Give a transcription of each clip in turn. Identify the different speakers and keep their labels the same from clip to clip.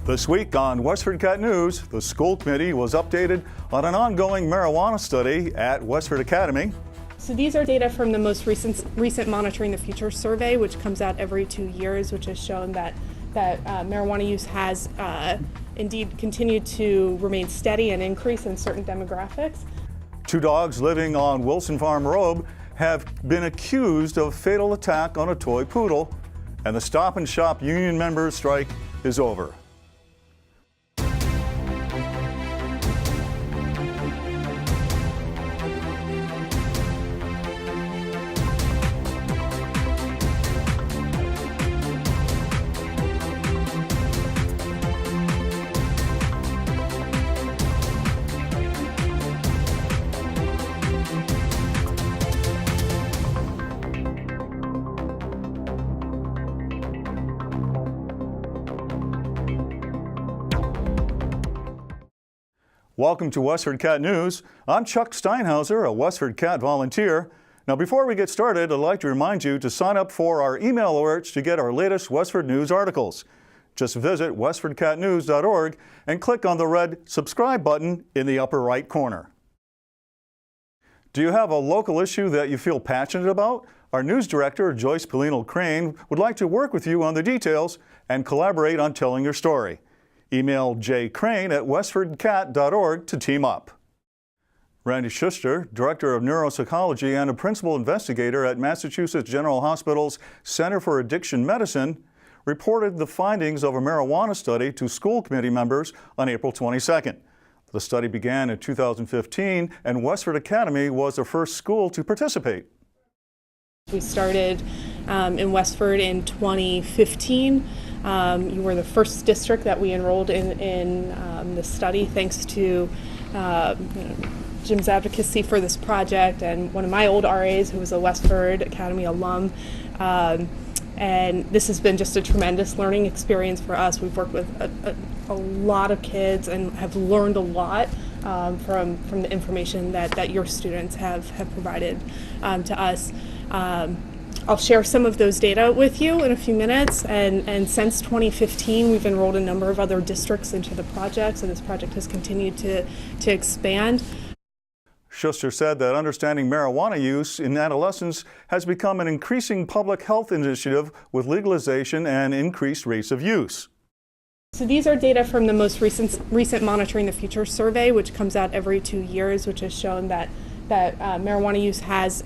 Speaker 1: This week on WestfordCAT News, the school committee was updated on an ongoing marijuana study at Westford Academy.
Speaker 2: So these are data from the most recent Monitoring the Future survey, which comes out every 2 years, which has shown that marijuana use has indeed continued to remain steady and increase in certain demographics.
Speaker 1: 2 dogs living on Wilson Farm Road have been accused of fatal attack on a toy poodle, and the Stop and Shop union members' strike is over. Welcome to WestfordCAT News. I'm Chuck Steinhauser, a WestfordCAT volunteer. Now, before we get started, I'd like to remind you to sign up for our email alerts to get our latest Westford News articles. Just visit westfordcatnews.org and click on the red subscribe button in the upper right corner. Do you have a local issue that you feel passionate about? Our news director, Joyce Polino-Crane, would like to work with you on the details and collaborate on telling your story. Email jcrane@westfordcat.org to team up. Randy Schuster, Director of Neuropsychology and a Principal Investigator at Massachusetts General Hospital's Center for Addiction Medicine, reported the findings of a marijuana study to school committee members on April 22nd. The study began in 2015, and Westford Academy was the first school to participate.
Speaker 2: We started in Westford in 2015. You were the first district that we enrolled in the study, thanks to Jim's advocacy for this project and one of my old RAs who was a Westford Academy alum. And this has been just a tremendous learning experience for us. We've worked with a lot of kids and have learned a lot from the information that your students have provided to us. I'll share some of those data with you in a few minutes, and since 2015 we've enrolled a number of other districts into the project, so this project has continued to expand.
Speaker 1: Schuster said that understanding marijuana use in adolescents has become an increasing public health initiative with legalization and increased rates of use.
Speaker 2: So these are data from the most recent Monitoring the Future survey, which comes out every 2 years, which has shown that marijuana use has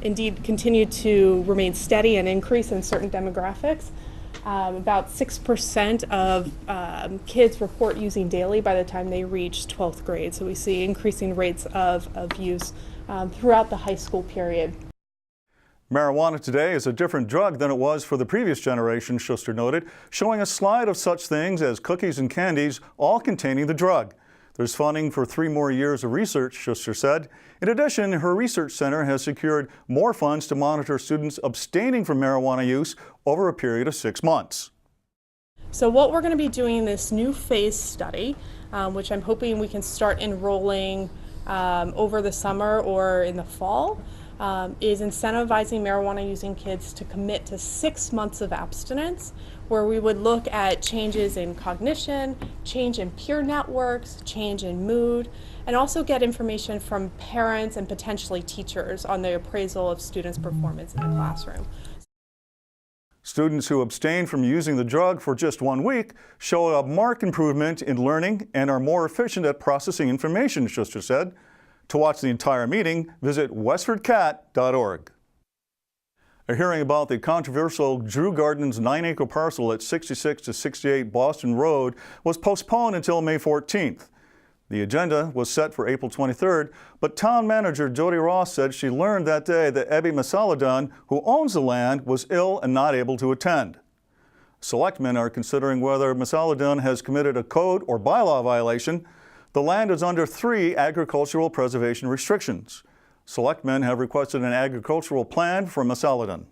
Speaker 2: indeed continued to remain steady and increase in certain demographics. About 6% of kids report using daily by the time they reach 12th grade. So we see increasing rates of use throughout the high school period.
Speaker 1: Marijuana today is a different drug than it was for the previous generation, Schuster noted, showing a slide of such things as cookies and candies, all containing the drug. There's funding for 3 more years of research, Schuster said. In addition, her research center has secured more funds to monitor students abstaining from marijuana use over a period of 6 months.
Speaker 2: So what we're going to be doing in this new phase study, which I'm hoping we can start enrolling over the summer or in the fall, is incentivizing marijuana using kids to commit to 6 months of abstinence, where we would look at changes in cognition, change in peer networks, change in mood, and also get information from parents and potentially teachers on the appraisal of students' performance in the classroom.
Speaker 1: Students who abstain from using the drug for just 1 week show a marked improvement in learning and are more efficient at processing information, Schuster said. To watch the entire meeting, visit westfordcat.org. A hearing about the controversial Drew Gardens 9-acre parcel at 66 to 68 Boston Road was postponed until May 14th. The agenda was set for April 23rd, but town manager Jody Ross said she learned that day that Ebby Masaladun, who owns the land, was ill and not able to attend. Selectmen are considering whether Masaladun has committed a code or bylaw violation. The land is under 3 agricultural preservation restrictions. Selectmen have requested an agricultural plan for Masaladun.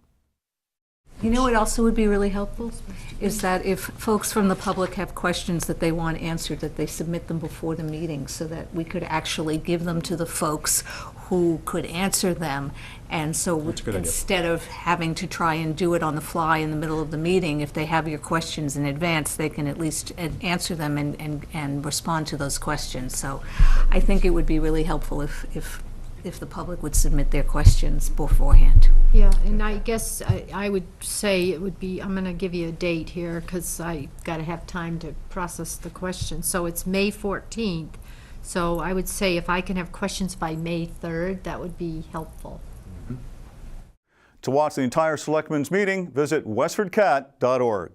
Speaker 3: You know what also would be really helpful? Is that if folks from the public have questions that they want answered, that they submit them before the meeting so that we could actually give them to the folks who could answer them. And so
Speaker 1: a good idea.
Speaker 3: instead of having to try and do it on the fly in the middle of the meeting, if they have your questions in advance, they can at least answer them and respond to those questions. So I think it would be really helpful if the public would submit their questions beforehand.
Speaker 4: Yeah, and I guess I would say it would be, I'm going to give you a date here because I got to have time to process the questions. So it's May 14th. So I would say if I can have questions by May 3rd, that would be helpful.
Speaker 1: To watch the entire Selectmen's meeting, visit WestfordCAT.org.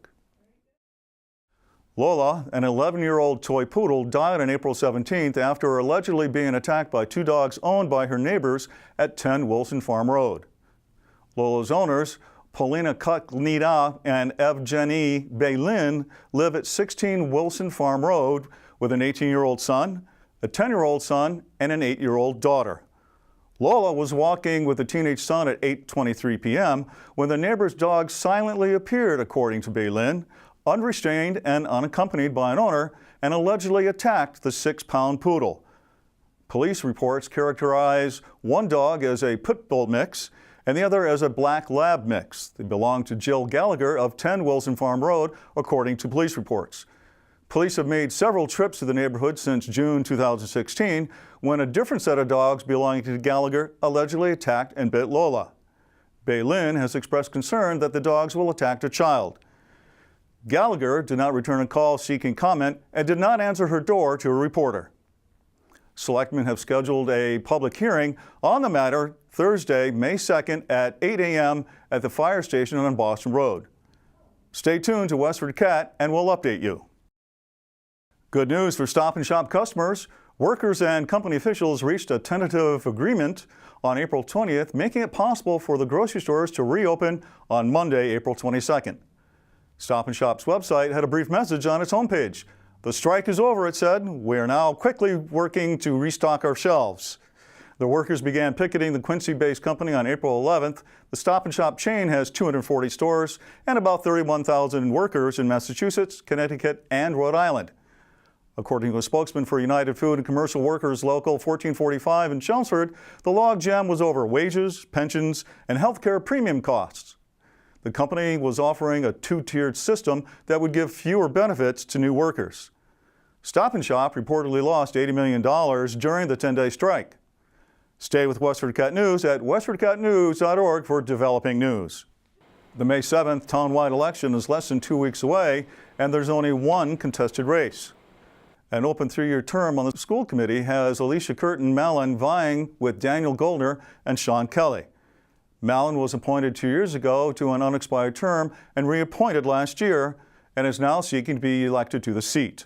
Speaker 1: Lola, an 11-year-old toy poodle, died on April 17th after allegedly being attacked by two dogs owned by her neighbors at 10 Wilson Farm Road. Lola's owners, Polina Kuknida and Evgeny Baylin, live at 16 Wilson Farm Road with an 18-year-old son, a 10-year-old son, and an 8-year-old daughter. Lola was walking with a teenage son at 8:23 p.m. when the neighbor's dog silently appeared, according to Baylin, unrestrained and unaccompanied by an owner, and allegedly attacked the 6-pound poodle. Police reports characterize one dog as a pit bull mix and the other as a black lab mix. They belong to Jill Gallagher of 10 Wilson Farm Road, according to police reports. Police have made several trips to the neighborhood since June 2016, when a different set of dogs belonging to Gallagher allegedly attacked and bit Lola. Baylin has expressed concern that the dogs will attack a child. Gallagher did not return a call seeking comment and did not answer her door to a reporter. Selectmen have scheduled a public hearing on the matter Thursday, May 2nd at 8 a.m. at the fire station on Boston Road. Stay tuned to Westford Cat and we'll update you. Good news for Stop & Shop customers. Workers and company officials reached a tentative agreement on April 20th, making it possible for the grocery stores to reopen on Monday, April 22nd. Stop & Shop's website had a brief message on its homepage. The strike is over, it said. We are now quickly working to restock our shelves. The workers began picketing the Quincy-based company on April 11th. The Stop & Shop chain has 240 stores and about 31,000 workers in Massachusetts, Connecticut, and Rhode Island. According to a spokesman for United Food and Commercial Workers Local 1445 in Chelmsford, the logjam was over wages, pensions, and health care premium costs. The company was offering a two-tiered system that would give fewer benefits to new workers. Stop & Shop reportedly lost $80 million during the 10-day strike. Stay with Westford Cat News at westfordcatnews.org for developing news. The May 7th townwide election is less than 2 weeks away, and there's only one contested race. An open 3-year term on the school committee has Alicia Curtin Mallon vying with Daniel Goldner and Sean Kelly. Mallon was appointed 2 years ago to an unexpired term and reappointed last year and is now seeking to be elected to the seat.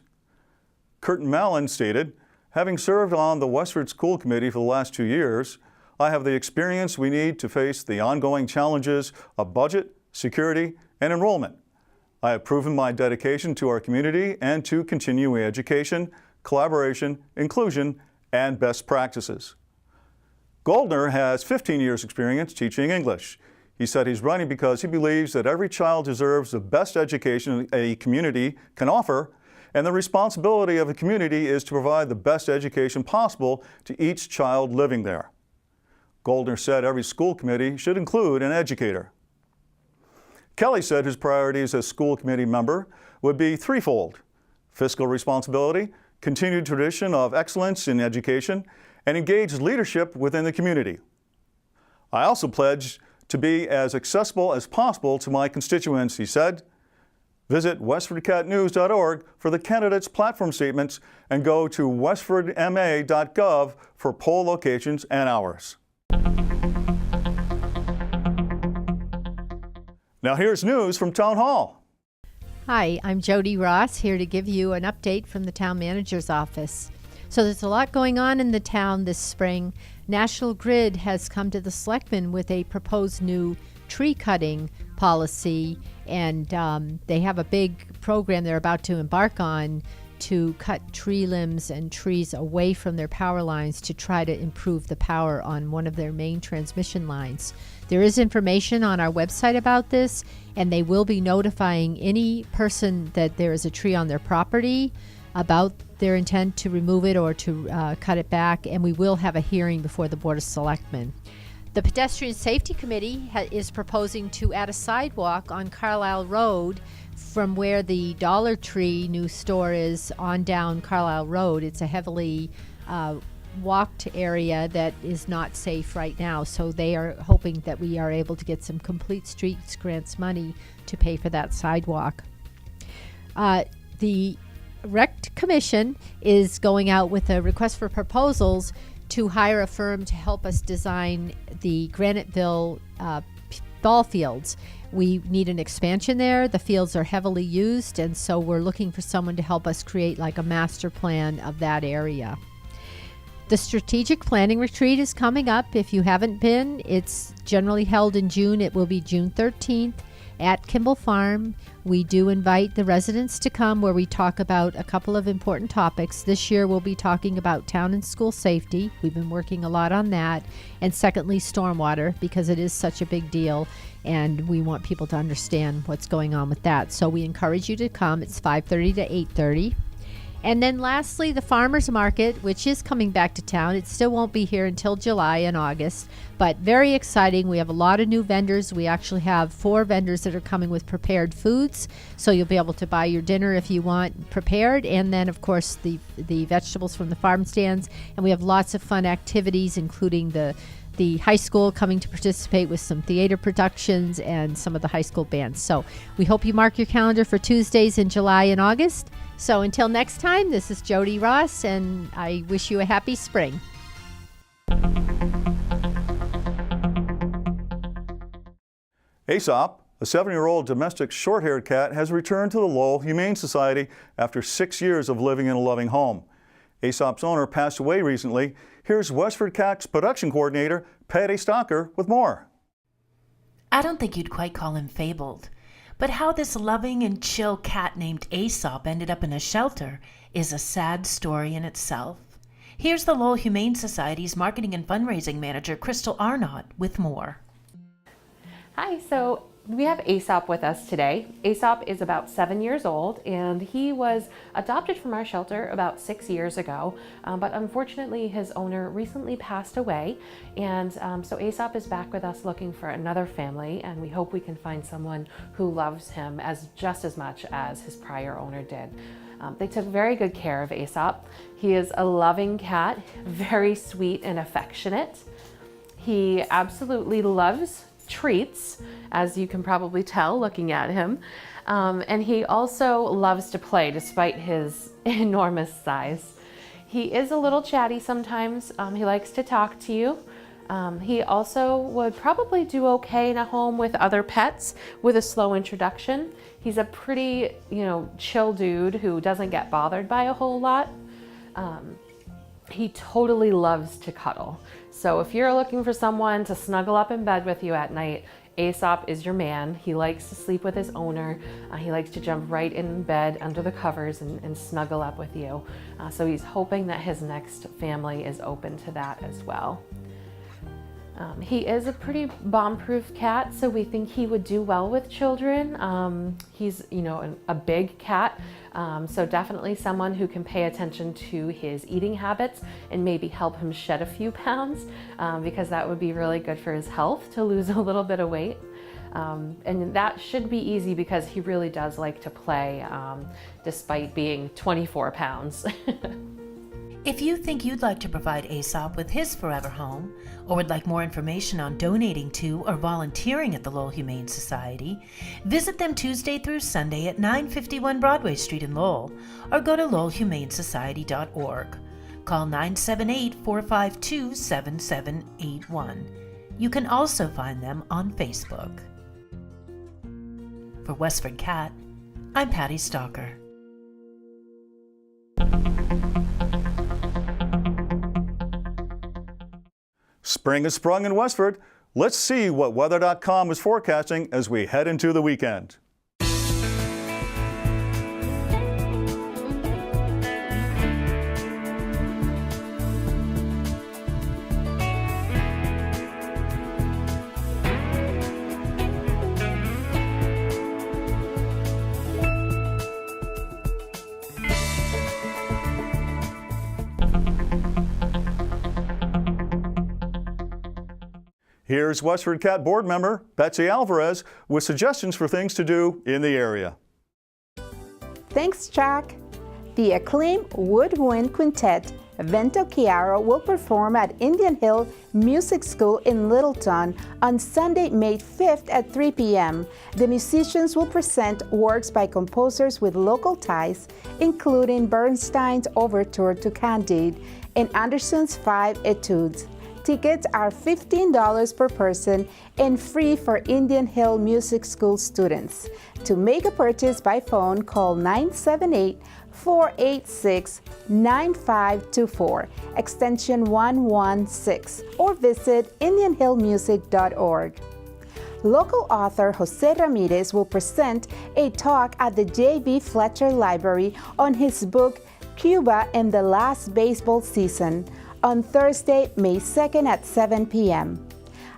Speaker 1: Curtin Mallon stated, "Having served on the Westford School Committee for the last 2 years, I have the experience we need to face the ongoing challenges of budget, security, and enrollment. I have proven my dedication to our community and to continuing education, collaboration, inclusion, and best practices." Goldner has 15 years' experience teaching English. He said he's running because he believes that every child deserves the best education a community can offer, and the responsibility of a community is to provide the best education possible to each child living there. Goldner said every school committee should include an educator. Kelly said his priorities as school committee member would be threefold: fiscal responsibility, continued tradition of excellence in education, and engaged leadership within the community. I also pledge to be as accessible as possible to my constituents, he said. Visit westfordcatnews.org for the candidates' platform statements and go to westfordma.gov for poll locations and hours. Now here's news from Town Hall.
Speaker 4: Hi, I'm Jody Ross, here to give you an update from the town manager's office. So there's a lot going on in the town this spring. National Grid has come to the selectmen with a proposed new tree cutting policy, and they have a big program they're about to embark on to cut tree limbs and trees away from their power lines to try to improve the power on one of their main transmission lines. There is information on our website about this, and they will be notifying any person that there is a tree on their property about their intent to remove it or to cut it back, and we will have a hearing before the Board of Selectmen. The Pedestrian Safety Committee is proposing to add a sidewalk on Carlisle Road from where the Dollar Tree new store is on down Carlisle Road. It's a heavily walked area that is not safe right now, so they are hoping that we are able to get some Complete Streets grants money to pay for that sidewalk. The Rec Commission is going out with a request for proposals to hire a firm to help us design the Graniteville ball fields. We need an expansion there. The fields are heavily used, and so we're looking for someone to help us create like a master plan of that area. The Strategic Planning Retreat is coming up. If you haven't been, it's generally held in June. It will be June 13th at Kimball Farm. We do invite the residents to come, where we talk about a couple of important topics. This year we'll be talking about town and school safety. We've been working a lot on that. And secondly, stormwater, because it is such a big deal and we want people to understand what's going on with that. So we encourage you to come. It's 5:30 to 8:30. And then lastly, the farmers market, which is coming back to town. It still won't be here until July and August, but very exciting. We have a lot of new vendors. We actually have 4 vendors that are coming with prepared foods, so you'll be able to buy your dinner if you want prepared, and then of course the vegetables from the farm stands. And we have lots of fun activities, including the high school coming to participate with some theater productions and some of the high school bands. So we hope you mark your calendar for Tuesdays in July and August. So until next time, this is Jody Ross, and I wish you a happy spring.
Speaker 1: Aesop, a 7-year-old domestic short-haired cat, has returned to the Lowell Humane Society after 6 years of living in a loving home. Aesop's owner passed away recently. Here's WestfordCAT's production coordinator, Patty Stocker, with more.
Speaker 5: I don't think you'd quite call him fabled, but how this loving and chill cat named Aesop ended up in a shelter is a sad story in itself. Here's the Lowell Humane Society's marketing and fundraising manager, Crystal Arnott, with more.
Speaker 6: Hi, so we have Aesop with us today. Aesop is about 7 years old, and he was adopted from our shelter about 6 years ago, but unfortunately his owner recently passed away, and so Aesop is back with us looking for another family, and we hope we can find someone who loves him just as much as his prior owner did. They took very good care of Aesop. He is a loving cat, very sweet and affectionate. He absolutely loves treats, as you can probably tell looking at him. And he also loves to play despite his enormous size. He is a little chatty sometimes. He likes to talk to you. He also would probably do okay in a home with other pets with a slow introduction. He's a pretty, chill dude who doesn't get bothered by a whole lot. He totally loves to cuddle. So if you're looking for someone to snuggle up in bed with you at night, Aesop is your man. He likes to sleep with his owner. He likes to jump right in bed under the covers and snuggle up with you. So he's hoping that his next family is open to that as well. He is a pretty bomb-proof cat, so we think he would do well with children. He's, a big cat, so definitely someone who can pay attention to his eating habits and maybe help him shed a few pounds, because that would be really good for his health to lose a little bit of weight. And that should be easy because he really does like to play, despite being 24 pounds.
Speaker 5: If you think you'd like to provide Aesop with his forever home, or would like more information on donating to or volunteering at the Lowell Humane Society, visit them Tuesday through Sunday at 951 Broadway Street in Lowell, or go to lowellhumanesociety.org. Call 978-452-7781. You can also find them on Facebook. For WestfordCAT, I'm Patty Stocker.
Speaker 1: Spring has sprung in Westford. Let's see what weather.com is forecasting as we head into the weekend. Here's WestfordCAT board member Betsy Alvarez with suggestions for things to do in the area.
Speaker 7: Thanks, Jack. The acclaimed woodwind quintet Vento Chiaro will perform at Indian Hill Music School in Littleton on Sunday, May 5th at 3 p.m. The musicians will present works by composers with local ties, including Bernstein's Overture to Candide and Anderson's 5 Etudes. Tickets are $15 per person and free for Indian Hill Music School students. To make a purchase by phone, call 978-486-9524, extension 116, or visit indianhillmusic.org. Local author Jose Ramirez will present a talk at the J.B. Fletcher Library on his book, Cuba and the Last Baseball Season, on Thursday, May 2nd at 7 p.m.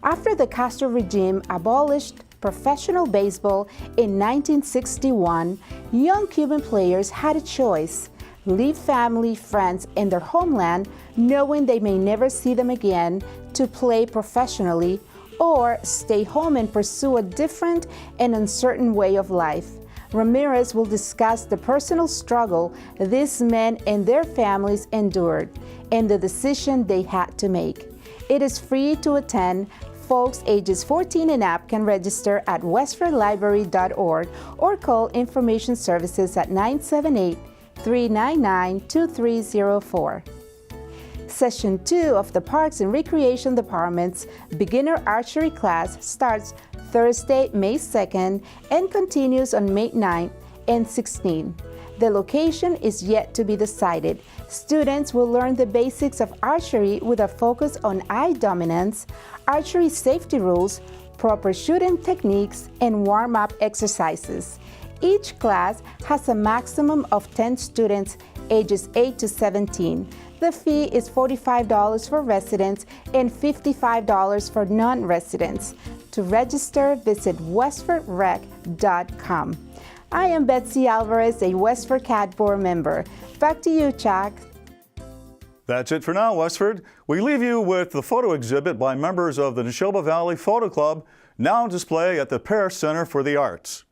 Speaker 7: After the Castro regime abolished professional baseball in 1961, young Cuban players had a choice: leave family, friends, and their homeland, knowing they may never see them again, to play professionally, or stay home and pursue a different and uncertain way of life. Ramirez will discuss the personal struggle these men and their families endured and the decision they had to make. It is free to attend. Folks ages 14 and up can register at westfordlibrary.org or call Information Services at 978-399-2304. Session 2 of the Parks and Recreation Department's beginner archery class starts Thursday, May 2nd and continues on May 9th and 16th. The location is yet to be decided. Students will learn the basics of archery with a focus on eye dominance, archery safety rules, proper shooting techniques, and warm-up exercises. Each class has a maximum of 10 students ages 8 to 17. The fee is $45 for residents and $55 for non-residents. To register, visit westfordrec.com. I am Betsy Alvarez, a WestfordCAT board member. Back to you, Chuck.
Speaker 1: That's it for now, Westford. We leave you with the photo exhibit by members of the Neshoba Valley Photo Club, now on display at the Paris Center for the Arts.